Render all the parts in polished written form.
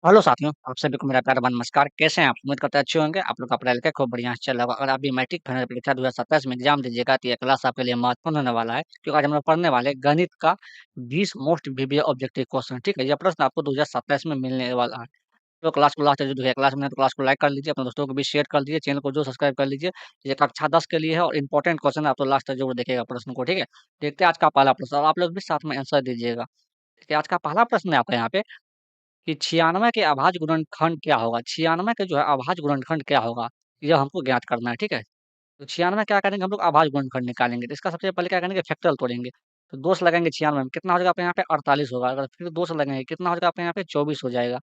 Hello साथियों, आप सभी को मेरा प्यारा नमस्कार। कैसे हैं आप? उम्मीद करते हैं अच्छे होंगे। आप लोग का पढ़ाई लिखाई खूब बढ़िया चल रहा होगा। अगर आप भी मैट्रिक फाइनल परीक्षा 2027 में एग्जाम दीजिएगा तो ये क्लास आपके लिए महत्वपूर्ण होने वाला है, क्योंकि आज हम लोग पढ़ने वाले हैं गणित का 20 मोस्ट वीवीआई ऑब्जेक्टिव क्वेश्चन। ठीक है, यह प्रश्न आपको 2027 में मिलने वाला है। तो क्लास को लास्ट तक जो देखिए, क्लास में है तो क्लास को लाइक कर लीजिए, अपने दोस्तों को भी शेयर कर दीजिए, चैनल को जो सब्सक्राइब कर लीजिए। ये कक्षा 10 के लिए है और इंपॉर्टेंट क्वेश्चन है, आप तो लास्ट तक जरूर देखिएगा प्रश्न को। ठीक है, देखते हैं आज का पहला प्रश्न और आप लोग भी साथ में आंसर दीजिएगा। ठीक है, आज का पहला प्रश्न है आपका यहाँ पे कि 96 के अभाज्य गुणनखंड क्या होगा? 96 के जो है अभाज्य गुणनखंड क्या होगा? यह हमको ज्ञात करना है, ठीक है? तो 96 क्या करेंगे हम लोग अभाज्य गुणनखंड निकालेंगे। तो इसका सबसे पहले क्या करेंगे फैक्टोरियल तोड़ेंगे। तो दोष लगाएँगे 96 में कितना हो जाएगा आपके यहाँ पे 48 होगा। अगर फिर दोष लगेंगे कितना हो जाएगा आपके यहाँ पे 24 हो जाएगा।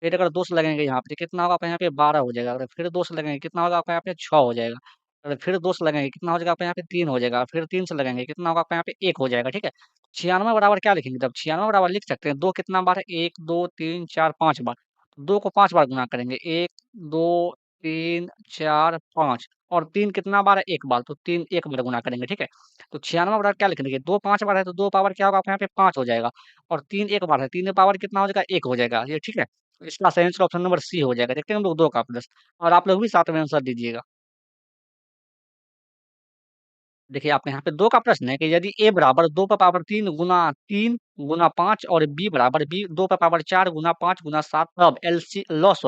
फिर अगर दोष लगेंगे यहाँ पे कितना होगा आपके यहाँ पे 12 हो जाएगा। अगर फिर दोष लगेंगे कितना होगा आपके यहाँ पे 6 हो जाएगा। अगर फिर दोष लगेंगे कितना हो जाएगा आपके यहाँ पे 3 हो जाएगा। फिर 3 से लगेंगे कितना होगा आपके यहाँ पे 1 हो जाएगा, ठीक है? 96 बराबर क्या लिखेंगे तब? 96 बराबर लिख सकते हैं 2 कितना बार है 1, 2, 3, 4, 5 बार। 2 को 5 बार गुणा करेंगे 1, 2, 3, 4, 5 और 3 कितना बार है 1 बार, तो 3 1 बार गुणा करेंगे, ठीक है? तो 96 बराबर क्या लिखेंगे 2 5 बार है तो 2 पावर क्या होगा आपके यहाँ पे 5 हो जाएगा और 3 1 बार है 3 पावर कितना हो जाएगा 1 हो जाएगा, ये ठीक है? तो इसका सही आंसर ऑप्शन नंबर सी हो जाएगा। देखते हैं हम लोग 2 का प्रश्न और आप लोग भी साथ में आंसर दीजिएगा। देखिए, आपके यहाँ पे 2 का प्रश्न है कि यदि a बराबर 2 पर पावर 3 गुना 5 और b बराबर b 2 पर पावर 4 गुना 5 गुना 7 तब LC loss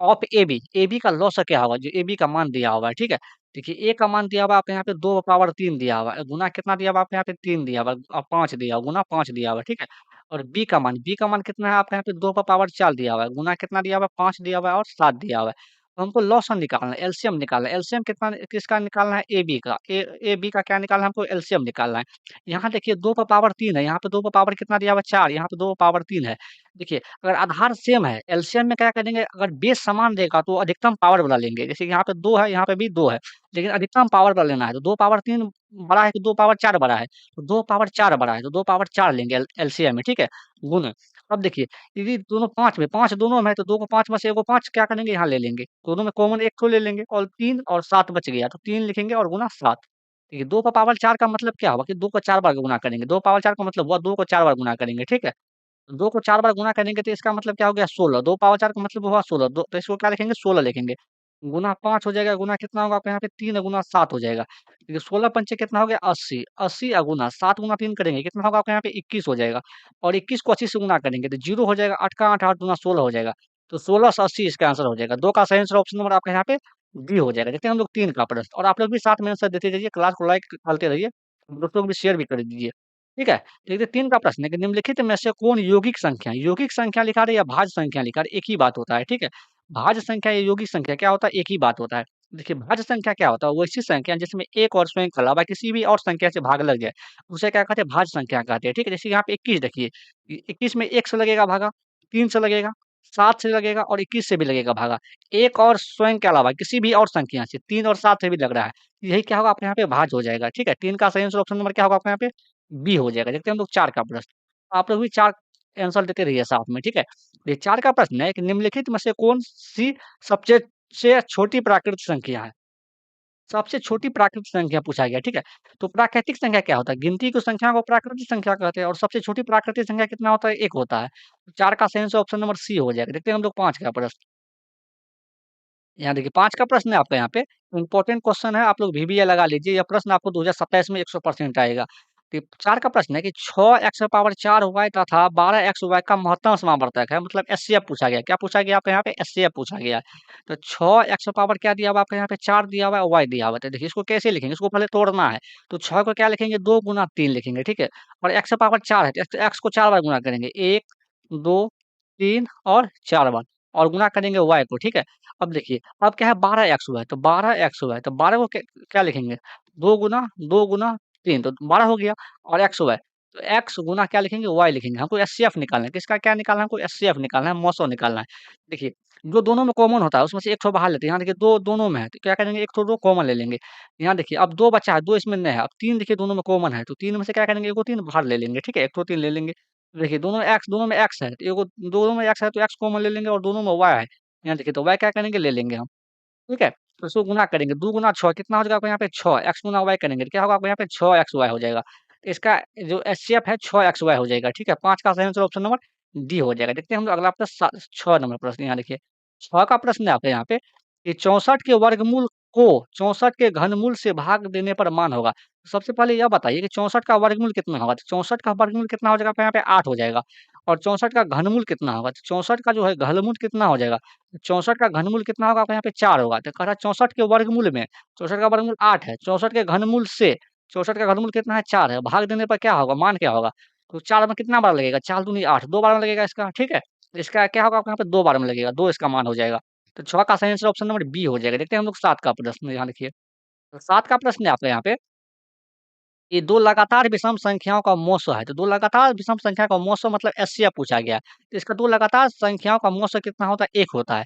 of A B का लॉस क्या होगा? जो ए बी का मान दिया हुआ है, ठीक है? देखिए ए का मान दिया हुआ है आपके यहाँ पे 2 पावर 3 दिया हुआ है, गुना कितना दिया हुआ है आपके यहाँ पे 3 दिया हुआ है और 5 दिया हुआ गुना 5 दिया हुआ है, ठीक है? और बी का मान कितना है आपके यहाँ पे 2 पावर 4 दिया हुआ है, गुना कितना दिया हुआ है 5 दिया हुआ है और 7 दिया हुआ है। तो हमको लॉसन निकालना है, एलसीएम निकालना है। एलसीएम कितना किसका निकालना है? ए बी का। ए बी का क्या निकालना है हमको? एलसीएम निकालना है। यहाँ देखिए 2 पर पावर 3 है, यहाँ पे 2 पर पावर कितना दिया हुआ है 4, यहाँ पे 2 पावर 3 है। देखिए, अगर आधार सेम है, एलसीएम में क्या करेंगे अगर बेस समान देगा तो अधिकतम पावर वाला लेंगे। जैसे यहाँ पे 2 है, यहाँ पे भी 2 है, लेकिन अधिकतम पावर वाला लेना है तो 2 पावर 3 बड़ा है कि 2 पावर 4 बड़ा है? तो 2 पावर 4 बड़ा है, तो 2 पावर 4 लेंगे एलसीएम में, ठीक है? गुण। अब देखिए, यदि दोनों 5 में 5 दोनों में है तो 2 को 5 में से 1 को 5 क्या करेंगे यहाँ ले लेंगे। दोनों में कॉमन 1 को ले लेंगे और 3 और 7 बच गया, तो 3 लिखेंगे और गुना 7। देखिए 2 का पावर 4 का मतलब क्या हुआ कि 2 को 4 बार गुणा करेंगे। 2 पावर 4 का मतलब हुआ 2 को 4 बार गुणा करेंगे, ठीक है? 2 को 4 बार गुणा करेंगे तो इसका मतलब क्या हो गया 16, 2 पावर 4 का मतलब हुआ 16, 2 तो इसको क्या लिखेंगे 16 लिखेंगे। गुना 5 हो जाएगा, गुना कितना होगा आपके यहाँ पे 3 गुना 7 हो जाएगा। देखिए 16 पंचे कितना हो गया 80, 80 गुना 7 गुना 3 करेंगे कितना होगा आपके यहाँ पे 21 हो जाएगा और 21 को 80 से गुना करेंगे तो 0 हो जाएगा, 8 का 8 8 गुना 16 हो जाएगा। तो 16 से 80 इसका आंसर हो जाएगा। 2 का सही आंसर ऑप्शन नंबर आपके यहाँ पे बी हो जाएगा। देखते हैं हम लोग 3 का प्रश्न और आप लोग भी साथ में आंसर देते जाइए, क्लास को लाइक करते रहिए, दोस्तों को भी शेयर भी कर दीजिए। ठीक है? देखिए 3 का प्रश्न है कि निम्नलिखित में से कौन यौगिक संख्या लिखा रहा है या भाज्य संख्या लिखा रहा है, एक ही बात होता है, ठीक है? भाज्य संख्या या यौगिक संख्या क्या होता है? एक ही बात होता है। देखिए भाज्य संख्या क्या होता है? वो ऐसी संख्या जिसमें एक और स्वयं के अलावा किसी भी और संख्या से भाग लग जाए, उसे क्या कहते हैं? भाज्य संख्या कहते हैं, ठीक है? जैसे यहाँ पे 21 देखिए, 21 में 1 से लगेगा भागा, 3 से लगेगा, 7 से लगेगा और 21 से भी लगेगा भागा। एक और स्वयं के अलावा किसी भी और संख्या से 3 और 7 से भी लग रहा है, यही क्या होगा आपके यहाँ पे भाज्य हो जाएगा, ठीक है? 3 का सही आंसर ऑप्शन नंबर क्या होगा आपके यहाँ पे? बी हो जाएगा। देखते हैं हम लोग 4 का प्रश्न। आप लोग भी 4 आंसर देते रहिए साथ में, ठीक है? ये 4 का प्रश्न है कि निम्नलिखित में से कौन-सी सबसे से छोटी प्राकृतिक संख्या है? सबसे छोटी प्राकृतिक संख्या पूछा गया, ठीक है? तो प्राकृतिक संख्या क्या होता है? गिनती की संख्या को प्राकृतिक संख्या कहते हैं और सबसे छोटी प्राकृतिक संख्या कितना होता है? 1 होता है। 4 का सही आंसर ऑप्शन नंबर सी हो जाएगा। देखते हैं हम लोग 5 का प्रश्न। यहाँ देखिए 5 का प्रश्न है आपका यहाँ पे, इम्पोर्टेंट क्वेश्चन है, आप लोग वीवीए लगा लीजिए, यह प्रश्न आपको 2027 में 100% आएगा। तो 4 का प्रश्न है कि 6x की पावर 4 वाई तथा 12x वाई का महत्तम समावर्तक है, मतलब एचसीएफ पूछा गया। क्या पूछा गया आपके यहाँ पे? एचसीएफ पूछा गया है। तो 6x की पावर क्या दिया हुआ है आपके यहाँ पे? 4 दिया हुआ है, वाई दिया हुआ है। तो देखिए इसको कैसे लिखेंगे? इसको पहले तोड़ना है। तो 6 को क्या लिखेंगे? 2 गुना 3 लिखेंगे, ठीक है? और x की पावर 4 है, तो x को 4 बार गुणा करेंगे। 1, 2, 3 और 4 बार और गुणा करेंगे y को, ठीक है? अब देखिए, अब क्या है 12x हुआ है, तो 12x हुआ है, तो 12 को क्या लिखेंगे? 2 गुना 3 तो 12 हो गया और x हुआ है, तो x गुना क्या लिखेंगे? y लिखेंगे। हमको एचसीएफ निकालना है। किसका क्या निकालना है हमको? एचसीएफ निकालना है, मॉसो निकालना है। देखिए, जो दोनों में कॉमन होता है, उसमें से एक ठो बाहर लेते हैं। यहाँ देखिए 2 दोनों में है, तो क्या करेंगे? एक ठो 2 कॉमन ले लेंगे। यहाँ देखिए अब 2 बचा है, 2 इसमें नहीं है। अब 3 देखिए दोनों में कॉमन है, तो 3 में से क्या करेंगे? एगो 3 बाहर ले लेंगे, ठीक है? एक ठो 3 ले लेंगे। देखिए दोनों में x है, तो एगो दोनों में x है तो x कॉमन ले लेंगे और दोनों में y है। यहाँ देखिए तो y क्या करेंगे? ले लेंगे हम। ठीक है? तो इसको गुना करेंगे 2 गुना 6 कितना हो जाएगा आपको यहाँ पे 6 x गुना y करेंगे तो क्या होगा आपको यहाँ पे 6xy हो जाएगा। तो इसका जो एचसीएफ है 6xy हो जाएगा, ठीक है? 5 का सही आंसर ऑप्शन नंबर डी हो जाएगा। देखते हैं हम लोग अगला प्रश्न 6 नंबर प्रश्न यहाँ देखिए। 6 का प्रश्न है आपके यहाँ पे कि 64 के वर्गमूल को 64 के घनमूल से भाग देने पर मान होगा। सबसे पहले यह बताइए कि 64 का वर्गमूल कितना होगा? तो 64 का वर्गमूल कितना हो जाएगा आपके यहाँ पे 8 हो जाएगा और 64 का घनमूल कितना होगा? तो 64 का जो है घनमूल कितना हो जाएगा? 64 का घनमूल कितना होगा आपके यहाँ पे 4 होगा। तो कह रहा है 64 के वर्गमूल में 64 का वर्गमूल 8 है, 64 के घनमूल से 64 का घनमूल कितना है 4 है, भाग देने पर क्या होगा? मान क्या होगा? तो 4 में कितना बार लगेगा? 4 दूनी 8, 2 बार में लगेगा इसका, ठीक है? तो इसका क्या होगा आपके यहाँ पे 2 बार में लगेगा, 2 इसका मान हो जाएगा। तो 6 का सही आंसर ऑप्शन नंबर बी हो जाएगा। देखते हैं हम लोग 7 का प्रश्न यहाँ देखिए। तो 7 का प्रश्न है आपके यहाँ पे ये 2 लगातार विषम संख्याओं का मोसो है। तो 2 लगातार विषम संख्या का मोसो मतलब एचसीएफ पूछा गया है। तो इसका 2 लगातार संख्याओं का मोसो कितना होता है? 1 होता है।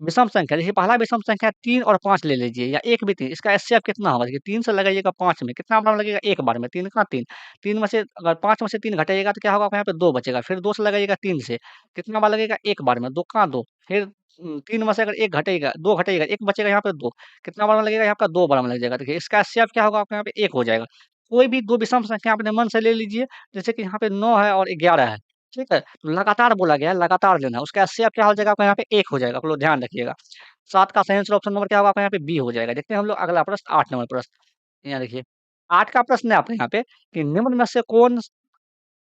विषम संख्या देखिए पहला विषम संख्या 3 और 5 ले लीजिए या 1 भी 3 इसका एचसीएफ कितना होगा? देखिए 3 से लगाइएगा 5 में कितना बार लगेगा? 1 बार में 3 का 3 3 में से अगर 5 में से 3 घटाइएगा तो क्या होगा? आपके यहाँ पे 2 बचेगा। फिर 2 से लगाइएगा 3 से कितना बार लगेगा? 1 बार में 2 का 2 फिर 3 में से अगर 1 घटेगा 2 घटेगा 1 बचेगा यहाँ पे 2 कितना बार में लगेगा? यहाँ पे 2 बार में लग जाएगा। देखिए इसका एचसीएफ क्या होगा? आपके यहाँ पे 1 हो जाएगा। कोई भी 2 विषम संख्या अपने मन से ले लीजिए जैसे कि यहाँ पे 9 है और 11 है। ठीक है? तो लगातार बोला गया है, लगातार लेना है। उसका एचसीएफ क्या हो जाएगा? आपका यहाँ पे 1 हो जाएगा। आप लोग ध्यान रखिएगा। 7 का सही आंसर ऑप्शन नंबर क्या होगा? आपका यहाँ पे बी हो जाएगा। देखते हैं हम लोग अगला प्रश्न 8 नंबर प्रश्न। यहाँ देखिए 8 का प्रश्न है आपके यहाँ पे कि निम्न में से कौन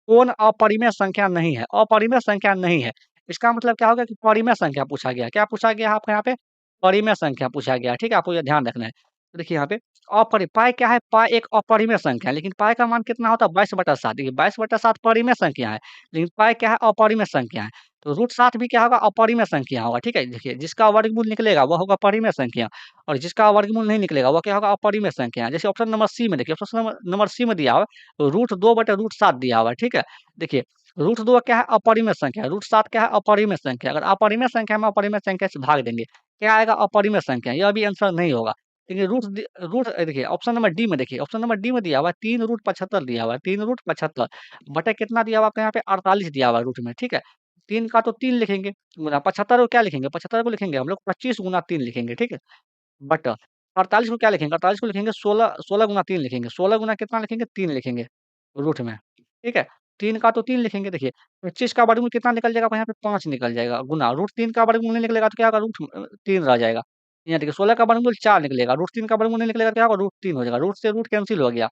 कौन अपरिमेय संख्या नहीं है? अपरिमेय संख्या नहीं है। इसका मतलब क्या होगा कि परिमेय संख्या पूछा गया है। क्या पूछा गया है आपके यहाँ पे? परिमेय संख्या पूछा गया है। ठीक है? आपको ये ध्यान रखना है। तो देखिए यहाँ पे पाई क्या है? पाई एक अपरिमेय संख्या है, लेकिन पाई का मान कितना होता है? 22/7। देखिए 22/7 परिमेय संख्या है, लेकिन पाई क्या है? अपरिमेय संख्या है। तो √7 भी क्या होगा? अपरिमेय संख्या होगा। ठीक है? देखिए जिसका वर्गमूल निकलेगा वह होगा परिमेय संख्या और जिसका वर्गमूल नहीं निकलेगा वह क्या होगा? अपरिमेय संख्या। जैसे ऑप्शन नंबर सी में देखिए, ऑप्शन नंबर सी में दिया हुआ है √2/√7 दिया हुआ है। ठीक है? देखिए √2 क्या है? अपरिमेय संख्या है, √7 क्या है? अपरिमेय संख्या। अगर अपरिमेय संख्या में अपरिमेय संख्या से भाग देंगे, क्या आएगा? अपरिमेय संख्या। यह भी आंसर नहीं होगा। देखिए देखिए ऑप्शन नंबर डी में देखिए, ऑप्शन नंबर डी में दिया हुआ है 3√75 दिया हुआ है, 3√75 बटा कितना दिया हुआ है आपके यहाँ पे? 48 दिया हुआ है रूट में, ठीक है? 3 का तो 3 लिखेंगे, गुना 75 को क्या लिखेंगे? 75 को लिखेंगे हम लोग 25 गुना 3 लिखेंगे, ठीक है? बटा 48 को क्या लिखेंगे? 48 को लिखेंगे 16 16 गुना 3 लिखेंगे, 16 गुना कितना लिखेंगे? 3 लिखेंगे रूट में, ठीक है? 3 का तो 3 लिखेंगे देखिए, 25 का वर्गमूल कितना निकल जाएगा? आपके यहाँ पे 5 निकल जाएगा, गुना √3 का वर्गमूल नहीं निकलेगा तो क्या होगा? 3 रह जाएगा। यहाँ देखिए 16 का वर्गमूल 4 निकलेगा, √3 का वर्गमूल नहीं निकलेगा तो क्या होगा? √3 हो जाएगा, रूट से रूट कैंसल हो गया,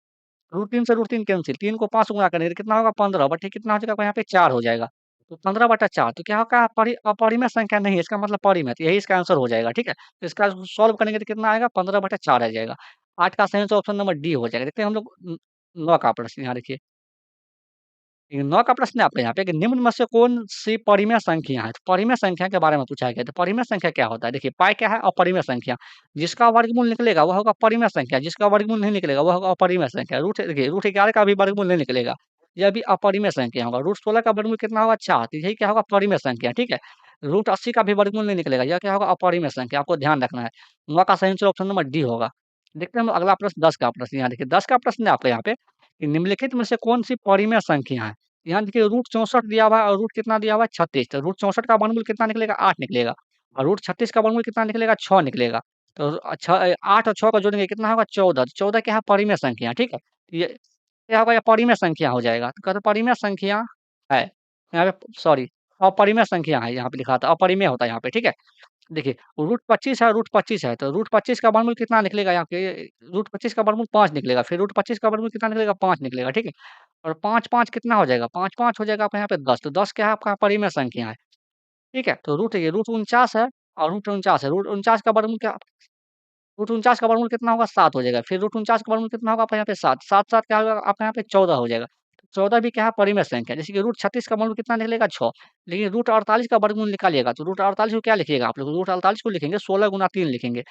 √3 से √3 कैंसल, 3 को 5 गुणा करेंगे तो कितना होगा? 15 बटे कितना हो जाएगा? आपके यहाँ पे 4 हो जाएगा। तो 15/4 तो क्या होगा? अपरिमेय संख्या नहीं है, इसका मतलब परिमेय, तो यही इसका आंसर हो जाएगा, ठीक है? तो इसका सॉल्व करेंगे तो कितना आएगा? 15/4 आ जाएगा। 8 का सही आंसर ऑप्शन नंबर डी हो जाएगा। देखते हैं हम लोग 9 का प्रश्न यहाँ देखिए। ये 9 का प्रश्न है आपके यहाँ पे कि निम्न में से कौन सी परिमेय संख्या है? तो परिमेय संख्या के बारे में पूछा गया है। तो परिमेय संख्या क्या होता है? देखिए पाई क्या है? अपरिमेय संख्या। जिसका वर्गमूल निकलेगा वह होगा परिमेय संख्या, जिसका वर्गमूल नहीं निकलेगा वह होगा अपरिमेय संख्या। रूट देखिए √11 का भी वर्गमूल नहीं निकलेगा, यह भी अपरिमेय संख्या होगा। √16 का वर्गमूल कितना होगा? 4, तो यही क्या होगा? परिमेय संख्या, ठीक है? √80 का भी वर्गमूल नहीं निकलेगा, यह क्या होगा? अपरिमेय संख्या, आपको ध्यान रखना है। 9 का सही आंसर ऑप्शन नंबर डी होगा। देखते हैं हम अगला प्रश्न 10 का प्रश्न यहाँ देखिए 10 का प्रश्न है आपके यहाँ पे कि निम्नलिखित में से कौन सी परिमेय संख्या है? यहाँ देखिए √64 दिया हुआ है और रूट कितना दिया हुआ है? 36। तो √64 का वर्गमूल कितना निकलेगा? 8 निकलेगा और √36 का वर्गमूल कितना निकलेगा? 6 निकलेगा। तो 8 और 6 का जोड़ेंगे कितना होगा? 14। तो 14 क्या है? परिमेय संख्या, ठीक है? ये क्या होगा? ये परिमेय संख्या हो जाएगा। तो कहते परिमेय संख्या है। यहाँ पे सॉरी अपरिमेय संख्या है, यहाँ पे लिखा था अपरिमेय होता है यहाँ पे, ठीक है? देखिए √25 है, √25 है, तो √25 का वर्गमूल कितना निकलेगा यहाँ पे? √25 का वर्गमूल 5 निकलेगा, फिर √25 का वर्गमूल कितना निकलेगा? 5 निकलेगा, ठीक है? और 5-5 कितना हो जाएगा? 5-5 हो जाएगा आपका यहाँ पे 10, तो 10 क्या है? आपका परिमेय संख्या है, ठीक है? तो √49 है और √49 है, √49 का वर्गमूल क्या √49 का वर्गमूल कितना होगा? 7 हो जाएगा, फिर √49 का वर्गमूल कितना होगा? आपका यहाँ पे 7, 7-7 क्या होगा? आपका यहाँ पे 14 हो जाएगा। 14 भी क्या है? परिमेय संख्या, जैसे कि √36 का वर्गमूल कितना निकलेगा? 6, लेकिन √48 का वर्गमूल निकालिएगा तो √48 को क्या लिखिएगा आप लोग? √48 को लिखेंगे 16 गुना 3 लिखेंगे।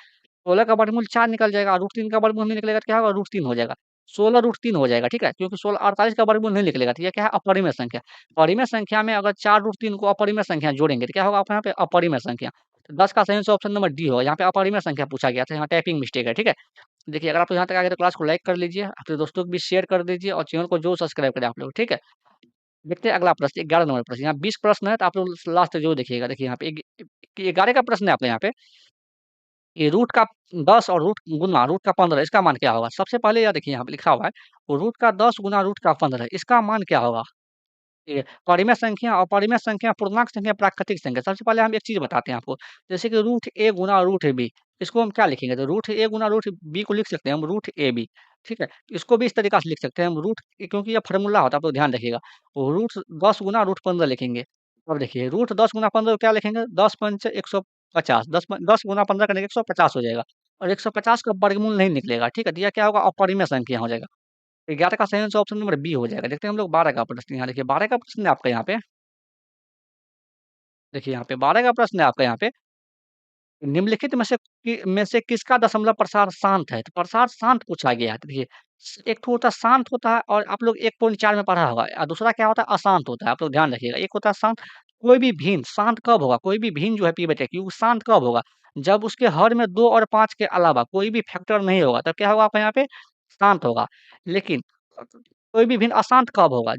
16 का वर्गमूल 4 निकल जाएगा और √3 का वर्गमूल नहीं निकलेगा तो क्या होगा? √3 हो जाएगा। 16 √3 हो जाएगा, ठीक है? क्योंकि 16 48 का वर्गमूल नहीं निकलेगा, तो ये क्या है? अपरिमेय संख्या। परिमेय संख्या में अगर 4 √3 को अपरिमेय संख्या जोड़ेंगे तो क्या होगा आपके यहाँ पे? अपरिमेय संख्या। तो 10 का सही आंसर ऑप्शन नंबर डी होगा। यहाँ पे अपरिमेय संख्या पूछा गया था, यहाँ टाइपिंग मिस्टेक है, ठीक है? देखिए अगर आप यहाँ तक आ गए तो क्लास को लाइक कर लीजिए, अपने दोस्तों को भी शेयर कर दीजिए और चैनल को ज़रूर सब्सक्राइब करें आप लोग, ठीक है? देखते हैं अगला प्रश्न 11 नंबर प्रश्न। यहाँ 20 प्रश्न है तो आप लोग लास्ट तक ज़रूर देखिएगा। देखिए यहाँ पे 11 का प्रश्न है आपके यहाँ पे ये रूट का 10 और रूट का 15 इसका मान क्या होगा? सबसे पहले यह देखिए यहाँ पे लिखा हुआ है, रूट का 10 गुना रूट का 15 इसका मान क्या होगा? ठीक है, परिमेय संख्या और परिमेय संख्या, पूर्णांक संख्या, प्राकृतिक संख्या। सबसे पहले हम एक चीज़ बताते हैं आपको, जैसे कि रूट ए गुना रूट बी, इसको हम क्या लिखेंगे? तो रूट ए गुना रूट बी को लिख सकते हैं हम रूट ए बी, ठीक है? इसको भी इस तरीक़ा से लिख सकते हैं हम रूट, क्योंकि ये फ़ॉर्मूला होता है, आप लोग ध्यान रखिएगा। वो रूट 10 गुना रूट 15 लिखेंगे। अब देखिए रूट 10 गुना 15 को क्या लिखेंगे? 10 पंच 150, 10 गुना 15 करने के 150 हो जाएगा, और 150 का वर्गमूल नहीं निकलेगा, ठीक है? तो यह क्या होगा? अपरिमेय संख्या हो जाएगा। 11 का सही आंसर ऑप्शन नंबर बी हो जाएगा। देखते हैं हम लोग 12 का प्रश्न, यहाँ देखिए 12 का प्रश्न है आपका यहाँ पे। देखिए यहाँ पे 12 का प्रश्न है आपका यहाँ पे, निम्नलिखित में से किसका दशमलव प्रसार शांत है? तो प्रसार शांत पूछा गया है। तो देखिए एक तो होता है शांत होता है, और आप लोग 1.4 में पढ़ा होगा, और दूसरा क्या होता है? अशांत होता है। आप लोग ध्यान रखिएगा, एक होता है शांत। कोई भी भिन्न शांत कब होगा? कोई भी भिन्न जो है पी बटे क्यू शांत कब होगा? जब उसके हर में 2 और 5 के अलावा कोई भी फैक्टर नहीं होगा, तब क्या होगा आपका यहाँ पे? शांत होगा। लेकिन कोई भी भिन्न अशांत कब होगा?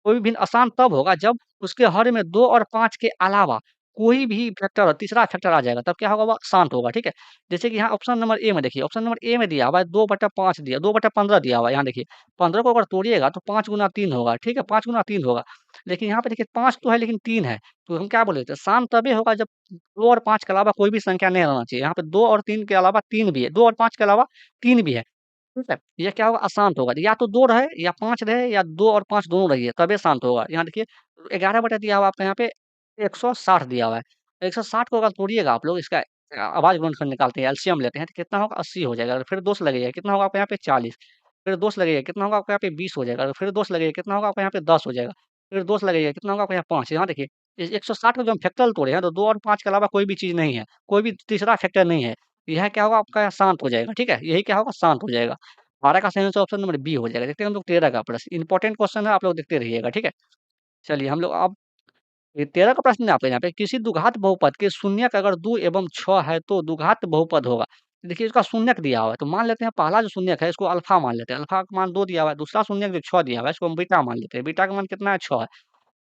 कोई भी भिन्न अशांत तब होगा जब उसके हर में 2 और 5 के अलावा कोई भी फैक्टर, तीसरा फैक्टर आ जाएगा, तब क्या होगा? वो शांत होगा, ठीक है? जैसे कि यहाँ ऑप्शन नंबर ए में देखिए, ऑप्शन नंबर ए में दिया हुआ है 2/5 दिया, 2/15 दिया हुआ है। यहाँ देखिए 15 को अगर तोड़िएगा तो 5 गुना 3 होगा, ठीक है? 5 गुना 3 होगा। लेकिन यहाँ पे देखिए 5 तो है लेकिन 3 है, तो हम क्या बोले थे? शांत तभी होगा जब 2 और 5 के अलावा कोई भी संख्या नहीं रहना चाहिए। यहाँ पे 2 और 3 के अलावा 3 भी है, 2 और 5 के अलावा 3 भी है। ठीक है? ये क्या होगा? अशांत होगा। या तो 2 रहे या 5 रहे, या 2 और 5 दोनों रही है, तबे शांत होगा। यहाँ देखिए 11 बटा दिया हुआ है आपका यहाँ पे 160 दिया हुआ है। 160 को अगर तोड़िएगा आप लोग, इसका अभाज्य गुणनफल निकालते हैं, एलसीएम लेते हैं, तो कितना होगा? 80 हो जाएगा। फिर 2 से लगेगा, कितना होगा आपका यहाँ पे? 40। फिर 2 से लगेगा, कितना होगा आपका यहाँ पे? 20 हो जाएगा। फिर 2 से लगेगा, कितना होगा आपका यहाँ पे? 10 हो जाएगा। फिर 2 से लगेगा, कितना होगा आपका यहाँ 5। यहाँ देखिए इस 160 को जो हम फैक्टर तोड़े हैं, तो 2 और 5 के अलावा कोई भी चीज़ नहीं है, कोई भी तीसरा फैक्टर नहीं है। यह क्या होगा? आपका शांत हो जाएगा, ठीक है? यही क्या होगा? शांत हो जाएगा। 12 का सही आंसर ऑप्शन नंबर बी हो जाएगा। देखते हैं हम लोग 13 का प्रश्न, इंपॉर्टेंट क्वेश्चन है, आप लोग देखते रहिएगा, ठीक है? चलिए हम लोग अब ये 13 का प्रश्न है आपके यहाँ पे, किसी द्विघात बहुपद के शून्यक अगर 2 एवं 6 है तो द्विघात बहुपद होगा। देखिए इसका शून्यक दिया हुआ है, तो मान लेते हैं पहला जो शून्यक है इसको अल्फा मान लेते हैं। अल्फा का मान 2 दिया हुआ है, दूसरा शून्यक जो 6 दिया हुआ है इसको हम बीटा मान लेते हैं। बीटा का मान कितना है? 6 है।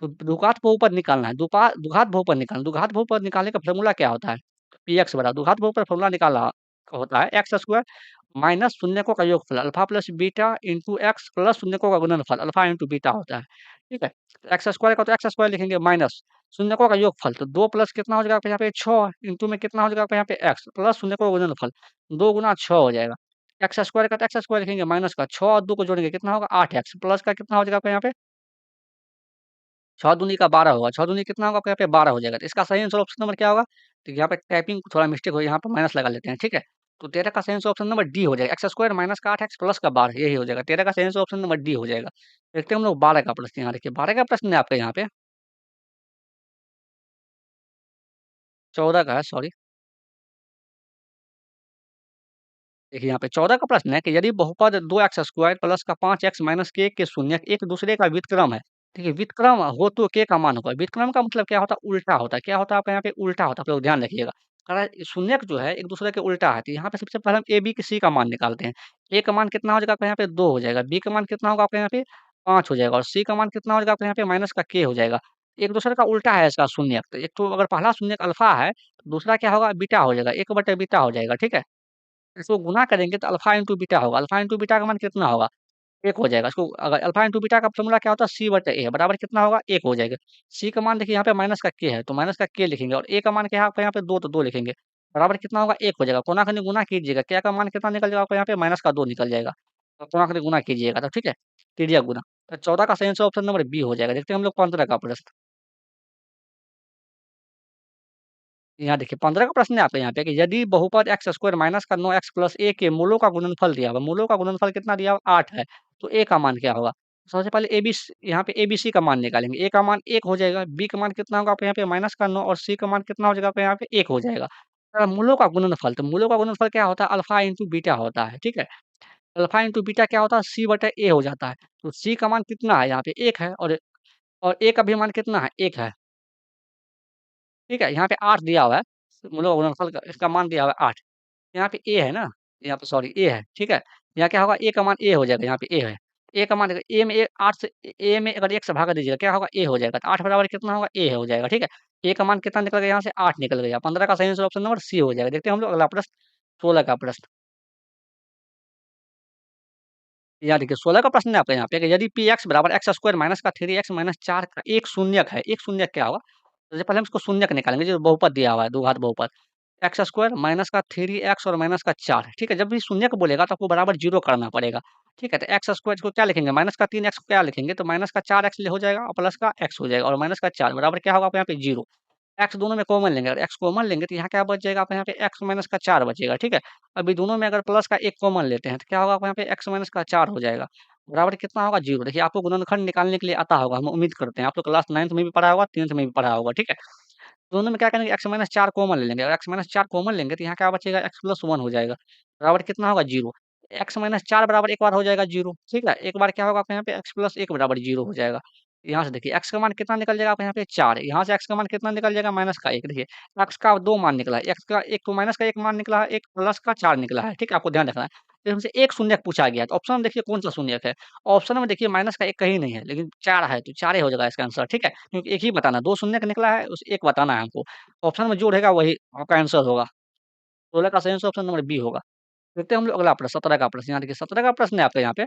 तो द्विघात बहुपद निकालना है, द्विघात बहुपद निकालना है। द्विघात बहुपद निकालने का फ़ॉर्मूला क्या होता है? पीएक्स बराबर द्विघात बहुपद फ़ॉर्मूला निकालना होता है एक्स स्क्वायर माइनस शून्यकों का योगफल alpha plus beta into x plus शून्यकों का गुणनफल अल्फा इंटू बीटा होता है। ठीक है? एक्स स्क्वायर का तो एक्स स्क्वायर लिखेंगे माइनस शून्यकों का योगफल, तो 2 प्लस कितना हो जाएगा आपके यहाँ पे 6 इंटू में कितना हो जाएगा आपके यहाँ पे एक्स प्लस शून्यकों का गुणनफल 2 गुना 6 हो जाएगा। एक्स स्क्वायर का तो एक्स स्क्वायर लिखेंगे माइनस का 6 और 2 को जोड़ेंगे कितना होगा 8 एक्स प्लस का कितना हो जाएगा आपके यहाँ पे 6 दूनी का 12 होगा, 6 दूनी कितना होगा आपके यहाँ पे 12 हो जाएगा। तो इसका सही आंसर ऑप्शन नंबर क्या होगा? तो यहाँ पे टाइपिंग थोड़ा मिस्टेक हुई, यहाँ पे माइनस लगा लेते हैं, ठीक है? तो 13 का सही आंसर ऑप्शन नंबर डी हो जाएगा। एक्स स्क्वायर माइनस का 8 एक्स प्लस का 12 यही हो जाएगा। 13 का सही आंसर ऑप्शन नंबर डी हो जाएगा। देखते हैं हम लोग 12 का प्रश्न, यहाँ देखिए 12 का प्रश्न है आपके यहाँ पे, 14 का है सॉरी। देखिए यहाँ पे 14 का प्रश्न है कि यदि बहुपद 2x स्क्वायर प्लस का 5x माइनस के शून्यक एक दूसरे का व्युत्क्रम है। देखिए व्युत्क्रम हो तो के का मान होगा। व्युत्क्रम का मतलब क्या होता है? उल्टा होता है। क्या होता है आपका यहाँ पे? उल्टा होता है। आप लोग ध्यान रखिएगा। अगर शून्यक जो है एक दूसरे के उल्टा है, तो यहाँ पे सबसे पहले हम ए बी की सी का मान निकालते हैं। ए का मान कितना हो जाएगा आपका यहाँ पे 2 हो जाएगा, बी का मान कितना होगा आपका यहाँ पे 5 हो जाएगा, और सी का मान कितना हो जाएगा आपका यहाँ पे माइनस का के हो जाएगा। एक दूसरे का उल्टा है इसका शून्यक, तो एक तो अगर पहला शून्यक अल्फा है, तो दूसरा क्या होगा? बीटा हो जाएगा, 1/बीटा हो जाएगा, ठीक है? इसको गुना करेंगे तो अल्फ़ा इंटू बीटा होगा। अल्फ़ा इंटू बीटा का मान कितना होगा? 1 हो जाएगा। इसको अगर अल्फ़ा इंटू बीटा का फ़ॉर्मूला क्या होता है? सी बटे ए बराबर कितना होगा? 1 हो जाएगा। सी का मान देखिए यहाँ पे माइनस का के है, तो माइनस का के लिखेंगे, और ए का मान क्या है आपका यहाँ पे 2, तो 2 लिखेंगे। बराबर कितना होगा? 1 हो जाएगा। कोना-खनी गुना कीजिएगा, के का मान कितना निकल जाएगा आपका यहाँ पे? माइनस का 2 निकल जाएगा। तो कोना-खनी गुना कीजिएगा तो ठीक है? तिर्यक गुना। तो 14 का सही आंसर ऑप्शन नंबर बी हो जाएगा। देखते हैं हम लोग 15 का प्रश्न। यहाँ देखिए 15 का प्रश्न है आपके यहाँ पे कि यदि बहुपद एक्स स्क्वायर माइनस का 9 एक्स प्लस ए के मूलों का गुणनफल दिया हुआ, मूलों का गुणनफल कितना दिया हुआ 8 है, तो ए का मान क्या होगा? सबसे पहले यहाँ पे एबीसी का मान निकालेंगे। ए का मान 1 हो जाएगा, बी का मान कितना होगा आपके यहाँ पे माइनस का 9, और सी का मान कितना हो जाएगा आपके यहाँ पे 1 हो जाएगा। मूलों का गुणनफल, तो मूलों का गुणनफल क्या होता है? अल्फा इंटू बीटा होता है, ठीक है? अल्फा इंटू बीटा क्या होता है? सी बटा ए हो जाता है। तो सी का मान कितना है यहाँ पे 1 है, और ए का भी मान कितना है? 1 है। ठीक है? यहाँ पे 8 दिया हुआ है, मूलों का गुणनफल का इसका मान दिया हुआ है 8। यहाँ पे ए है ना, यहाँ पे सॉरी ए है, ठीक है? यहाँ क्या होगा? ए का मान ए हो जाएगा, यहाँ पे ए है। ए का मान देखो ए में 8 से ए में अगर 1 से भागा दीजिएगा, क्या होगा? ए हो जाएगा। तो 8 बराबर कितना होगा? ए हो जाएगा, ठीक है? ए का मान कितना निकल गया यहाँ से? 8 निकल गया। 15 का सही आंसर ऑप्शन नंबर सी हो जाएगा। देखते हैं हम लोग अगला प्रश्न, 16 का प्रश्न। यहाँ देखिए 16 का प्रश्न है आपका यहाँ पे कि यदि पी एक्स बराबर एक्स स्क्वायर माइनस का 3x माइनस 4 का एक शून्यक है, एक शून्यक क्या होगा? सबसे पहले हम इसको शून्यक निकालेंगे जो बहुपद दिया हुआ है, द्विघात बहुपद। एक्स स्क्वायर माइनस का 3x और माइनस का 4 ठीक है? जब भी शून्यक बोलेगा तो आपको बराबर 0 करना पड़ेगा, ठीक है? तो एक्स स्क्वायर को क्या लिखेंगे? माइनस का 3x को क्या लिखेंगे? तो माइनस का 4x हो जाएगा और प्लस का x हो जाएगा और माइनस का 4 बराबर क्या होगा आपको यहाँ पे 0। एक्स दोनों में कॉमन लेंगे, अगर एक्स कॉमन लेंगे तो यहाँ क्या बच जाएगा आपको यहाँ पे एक्स माइनस का 4 बचेगा, ठीक है? अभी दोनों में अगर प्लस का 1 कॉमन लेते हैं तो क्या होगा आपको यहाँ पे एक्स माइनस का 4 हो जाएगा, बराबर कितना होगा 0। देखिए आपको गुणनखंड निकालने के लिए आता होगा, हम उम्मीद करते हैं। आप लोग क्लास 9th में भी पढ़ा होगा, 10th में भी पढ़ा होगा, ठीक है? दोनों में क्या करेंगे एक्स माइनस 4 कॉमन ले लेंगे, अगर एक्स माइनस 4 कॉमन लेंगे तो यहाँ क्या बचेगा एक्स प्लस 1 हो जाएगा, बराबर कितना होगा 0। एक्स माइनस 4 बराबर एक बार हो जाएगा 0, ठीक है? एक बार क्या होगा आपको यहाँ पे एक्स प्लस 1 बराबर 0 हो जाएगा। यहाँ से देखिए एक्स का मान कितना निकल जाएगा आपको यहाँ पे 4, यहाँ से एक्स का मान कितना निकल जाएगा माइनस का 1। देखिए एक्स का 2 मान निकला है, एक्स का एक तो माइनस का 1 मान निकला है, एक प्लस का 4 निकला है, ठीक है? आपको ध्यान रखना है। तो हमसे एक शून्यक पूछा गया है, तो ऑप्शन में देखिए कौन-सा शून्यक है? ऑप्शन में देखिए माइनस का 1 कहीं नहीं है, लेकिन 4 है, तो 4 ही हो जाएगा इसका आंसर, ठीक है? क्योंकि एक ही बताना है, 2 शून्यक निकला है, उस एक बताना है हमको। ऑप्शन में जो रहेगा वही आपका आंसर होगा। 16 का सही आंसर ऑप्शन नंबर बी होगा। देखते हैं हम लोग अगला प्रश्न 17 का प्रश्न, यहाँ देखिए 17 का प्रश्न है आपका यहाँ पे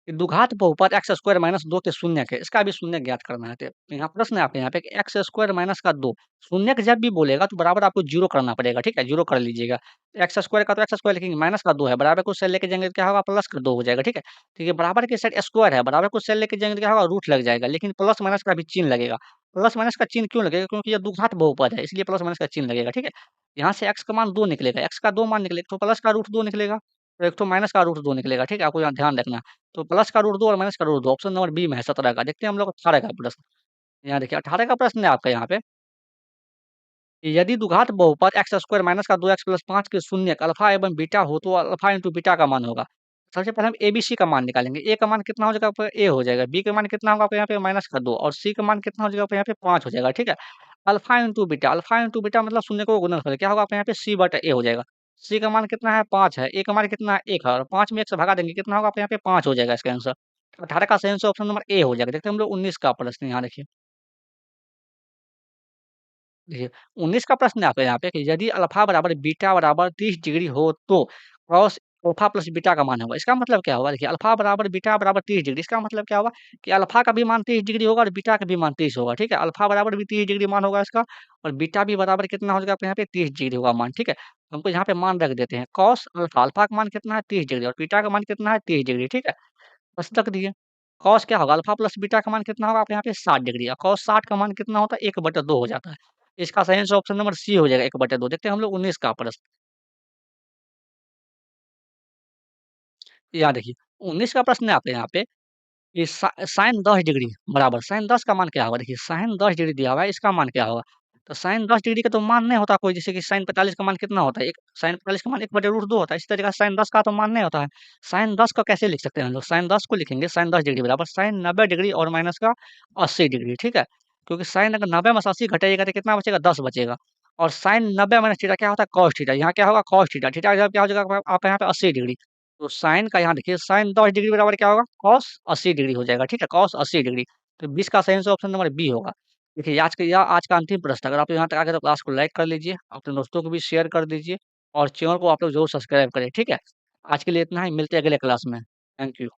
कि द्विघात बहुपद एक्स स्क्वायर माइनस 2 के शून्यक है, इसका भी शून्यक ज्ञात करना है। तो यहाँ प्रश्न है आपके यहाँ पे कि एक्स स्क्वायर माइनस का 2 शून्यक जब भी बोलेगा तो बराबर आपको 0 करना पड़ेगा, ठीक है? 0 कर लीजिएगा। एक्स स्क्वायर का तो एक्स स्क्वायर लिखेंगे, माइनस का 2 है, बराबर को सेल लेके जाएँगे तो क्या होगा प्लस का 2 हो जाएगा, ठीक है? तो ये बराबर के साइड स्क्वायर है, बराबर को सेल लेके जाएँगे तो क्या होगा रूट लग जाएगा, लेकिन प्लस माइनस का भी चिन्ह लगेगा। प्लस माइनस का चिन्ह क्यों लगेगा? क्योंकि ये द्विघात बहुपद है, इसलिए प्लस माइनस का चिन्ह लगेगा, ठीक है? यहाँ से एक्स का मान 2 निकलेगा, एक्स का 2 मान निकलेगा, तो प्लस का रूट 2 निकलेगा, और एक तो माइनस का रूट 2 निकलेगा, ठीक है? आपको यहाँ ध्यान रखना है। तो प्लस का रूट 2 और माइनस का रूट 2 ऑप्शन नंबर बी में है 17 का। देखते हैं हम लोग 18 का प्रश्न। यहाँ देखिए 18 का प्रश्न है आपका यहाँ पे कि यदि द्विघात बहुपद एक्स स्क्वायर माइनस का 2x प्लस 5 के शून्यक अल्फा एवं बीटा हो तो अल्फा इंटू बीटा का मान होगा। सबसे पहले हम एबीसी का मान निकालेंगे। ए का मान कितना हो जाएगा आपका ए हो जाएगा, बी का मान कितना होगा आपको यहाँ पे माइनस का 2 और सी का मान कितना हो जाएगा आपको यहाँ पे 5 हो जाएगा, ठीक है? अल्फा इंटू बीटा मतलब शून्य को गुणनफल क्या होगा आपको यहाँ पे सी बटा ए हो जाएगा। सी का मान कितना है 5 है, ए का मान कितना है 1 है और 5 में 1 से भगा देंगे कितना होगा आपको यहाँ पे 5 हो जाएगा इसका आंसर। 18 का सही आंसर ऑप्शन नंबर ए हो जाएगा। देखते हैं हम लोग 19 का प्रश्न यहाँ देखिए। देखिए, 19 का प्रश्न है आपका यहाँ पे कि यदि अल्फ़ा बराबर बीटा बराबर 30 डिग्री हो तो कॉस अल्फ़ा प्लस बीटा का मान होगा। इसका मतलब क्या होगा? देखिए अल्फ़ा बराबर बीटा बराबर 30 डिग्री इसका मतलब क्या होगा कि अल्फ़ा का भी मान 30 डिग्री होगा और बीटा का भी मान 30 होगा, ठीक है? अल्फ़ा बराबर भी 30 डिग्री मान होगा इसका और बीटा भी बराबर कितना हो जाएगा आपके यहाँ पे 30 डिग्री होगा मान, ठीक है? हमको यहाँ पे मान रख देते हैं कॉस अल्फ़ा, अल्फ़ा का मान कितना है 30 डिग्री और बीटा का मान कितना है 30 डिग्री, ठीक है? बस तक दिए। कॉस क्या होगा? अल्फ़ा प्लस बीटा का मान कितना होगा आपके यहाँ पे 60 डिग्री और कॉस 60 का मान कितना होता है 1/2 हो जाता है। इसका सही आंसर ऑप्शन नंबर सी हो जाएगा 1/2। देखते हैं हम लोग 19 का प्रश्न। यहाँ देखिए 19 का प्रश्न है आपके यहाँ पे कि साइन 10 डिग्री बराबर साइन 10 का मान क्या होगा? देखिए साइन 10 डिग्री दिया हुआ है, इसका मान क्या होगा? तो साइन 10 डिग्री का तो मान नहीं होता कोई, जैसे कि साइन 45 का मान कितना होता है? एक साइन 45 का मान 1/√2 होता है। इसी तरीके से साइन 10 का तो मान नहीं होता है। साइन 10 को कैसे लिख सकते हैं हम लोग? साइन 10 को लिखेंगे साइन 10 डिग्री बराबर साइन 90 डिग्री और माइनस का 80 डिग्री, ठीक है? क्योंकि साइन अगर 90 में से 80 घटाइएगा तो कितना बचेगा? 10 बचेगा और साइन 90 माइनस थीटा क्या होता है? Cos theta. यहाँ क्या होगा? Cos theta. थीटा का जगह क्या हो जाएगा आपका यहाँ पे 80 डिग्री। तो साइन का यहाँ देखिए साइन 10 डिग्री बराबर क्या होगा? कॉस 80 डिग्री हो जाएगा, ठीक है? Cos 80 degree. तो 20 का सही आंसर ऑप्शन नंबर बी होगा। देखिए आज का अंतिम प्रश्न अगर आप यहाँ तक आ गए तो क्लास को लाइक कर लीजिए, अपने दोस्तों को भी शेयर कर दीजिए और चैनल को आप लोग ज़रूर सब्सक्राइब करें, ठीक है? आज के लिए इतना ही, मिलते हैं अगले क्लास में। Thank you.